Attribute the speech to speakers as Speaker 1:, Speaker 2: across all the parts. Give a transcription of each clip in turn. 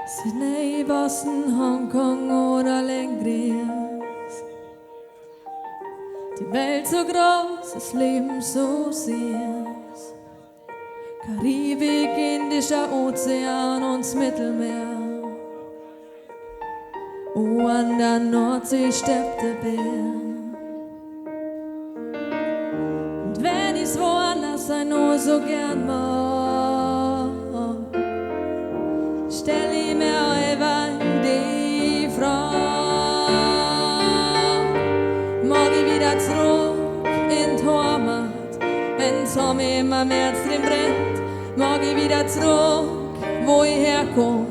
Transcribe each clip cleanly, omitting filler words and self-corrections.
Speaker 1: Sydney, Boston, Hongkong oder Lengries. Die Welt so groß, das Leben so süß. Karibik, Indischer Ozean und das Mittelmeer. Oh, an der Nordsee steppt der Bär. Und wenn ich's woanders sein nur so gern mag, stell ich mir über die Frage, mag ich wieder zurück in die Heimat, wenn's um immer März drin brennt, mag ich wieder zurück, wo ich herkomm,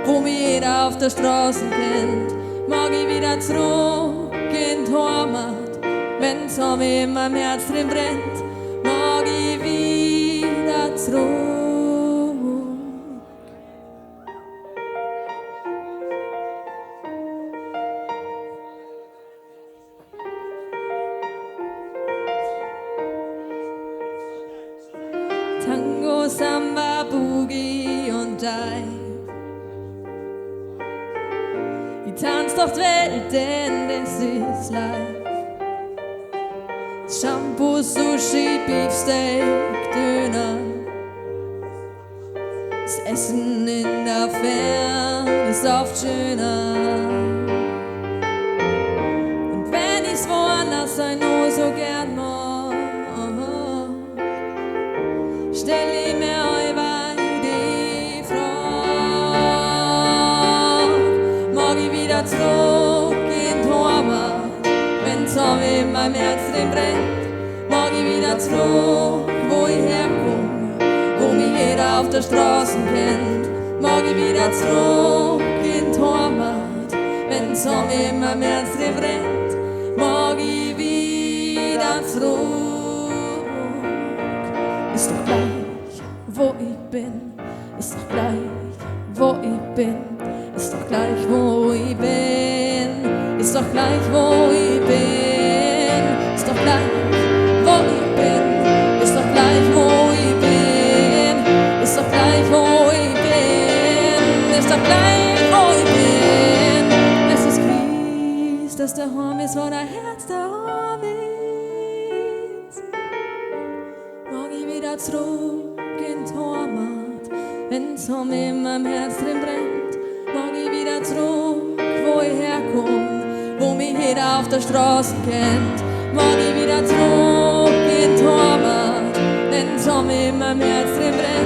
Speaker 1: wo mich jeder auf der Straße kennt, mag ich wieder zurück in die Heimat, wenn's um immer März drin brennt, mag ich wieder zurück. Tango, Samba, Boogie und Jive. Ich tanz doch die Welt, denn das ist live. Shampoo, Sushi, Beefsteak, Döner. Das Essen in der Ferne ist oft schöner. Und wenn ich's woanders sein nur so gern mag, stell ich mir über die Frage, mag ich wieder zurück in die Heimat, wenn's um immer März drin brennt, mag ich wieder zurück, wo ich herkomm, wo mich jeder auf der Straße kennt, mag ich wieder zurück in die Heimat, wenn's um immer März drin brennt, mag ich wieder zurück. Ist doch gleich, wo ich bin, ist doch gleich, wo ich bin, ist doch gleich, wo ich bin, ist doch gleich, wo ich bin, ist doch gleich, wo ich bin, ist doch gleich, wo ich bin, ist doch gleich, wo ich bin, ist doch gleich, wo ich bin. Es ist gewiss, dass der Heim ist, wo dein Herz der Heim ist. Mag ich wieder zurück in die Heimat, wenn's um immer im Herz drin brennt, mag ich wieder zurück, wo ich herkomm, wo mich jeder auf der Straße kennt, mag ich wieder zurück in die Heimat, wenn's um immer im Herz drin brennt.